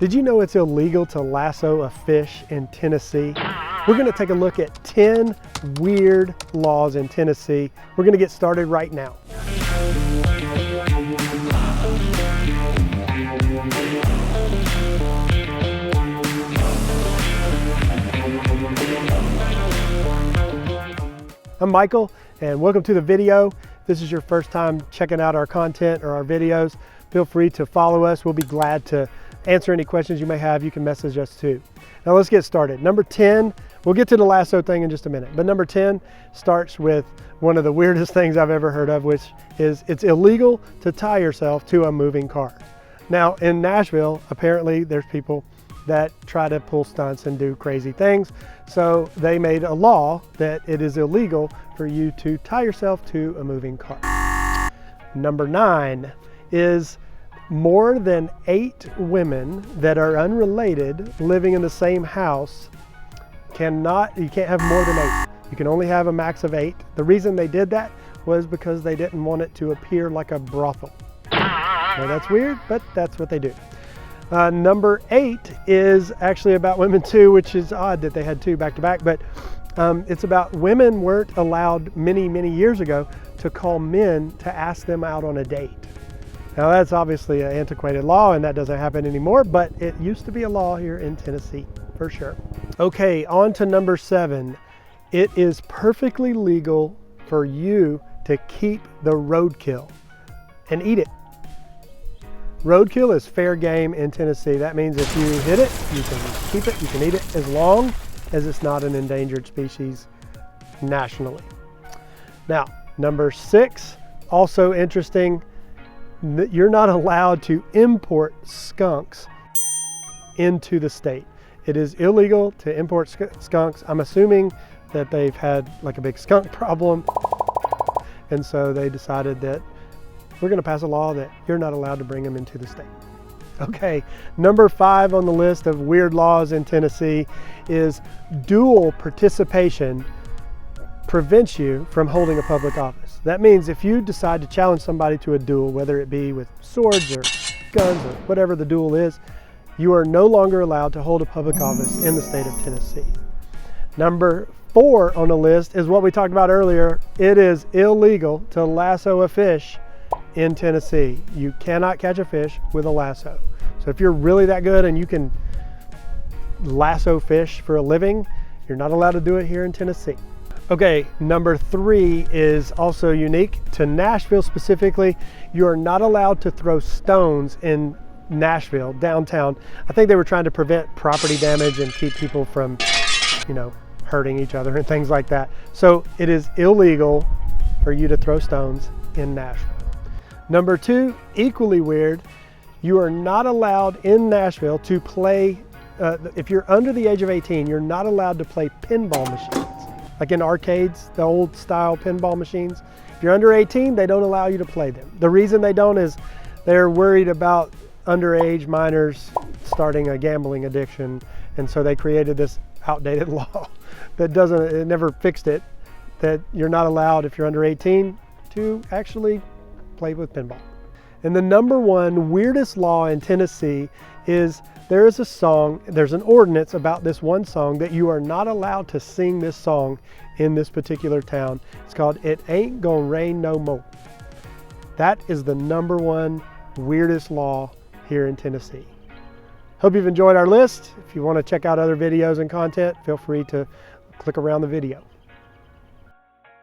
Did you know it's illegal to lasso a fish in Tennessee? We're going to take a look at 10 weird laws in Tennessee. We're going to get started right now. I'm Michael, and welcome to the video. If this is your first time checking out our content or our videos, feel free to follow us. We'll be glad to answer any questions you may have. You can message us too. Now let's get started. Number 10, we'll get to the lasso thing in just a minute, but number 10 starts with one of the weirdest things I've ever heard of, which is it's illegal to tie yourself to a moving car. Now in Nashville, apparently there's people that try to pull stunts and do crazy things. So they made a law that it is illegal for you to tie yourself to a moving car. Number 9 is more than 8 women that are unrelated living in the same house you can't have more than 8. You can only have a max of 8. The reason they did that was because they didn't want it to appear like a brothel. Well, that's weird, but that's what they do. Number 8 is actually about women too, which is odd that they had 2 back to back, but it's about women weren't allowed many years ago to call men to ask them out on a date. Now that's obviously an antiquated law and that doesn't happen anymore, but it used to be a law here in Tennessee for sure. Okay, on to number 7. It is perfectly legal for you to keep the roadkill and eat it. Roadkill is fair game in Tennessee. That means if you hit it, you can keep it, you can eat it, as long as it's not an endangered species nationally. Now, number 6, also interesting, you're not allowed to import skunks into the state. It is illegal to import skunks. I'm assuming that they've had like a big skunk problem, and so they decided that we're going to pass a law that you're not allowed to bring them into the state. Okay, number 5 on the list of weird laws in Tennessee is dual participation prevents you from holding a public office. That means if you decide to challenge somebody to a duel, whether it be with swords or guns or whatever the duel is, you are no longer allowed to hold a public office in the state of Tennessee. Number 4 on the list is what we talked about earlier. It is illegal to lasso a fish in Tennessee. You cannot catch a fish with a lasso. So if you're really that good and you can lasso fish for a living, you're not allowed to do it here in Tennessee. Okay, number 3 is also unique to Nashville specifically. You are not allowed to throw stones in Nashville, downtown. I think they were trying to prevent property damage and keep people from, hurting each other and things like that. So it is illegal for you to throw stones in Nashville. Number 2, equally weird, you are not allowed in Nashville to play, if you're under the age of 18, you're not allowed to play pinball machines. Like in arcades, the old style pinball machines. If you're under 18, they don't allow you to play them. The reason they don't is they're worried about underage minors starting a gambling addiction. And so they created this outdated law that it never fixed it, that you're not allowed, if you're under 18, to actually play with pinball. And the number 1 weirdest law in Tennessee is there's an ordinance about this one song that you are not allowed to sing this song in this particular town. It's called It Ain't Gonna Rain No More. That is the number 1 weirdest law here in Tennessee. Hope you've enjoyed our list. If you want to check out other videos and content, feel free to click around the video.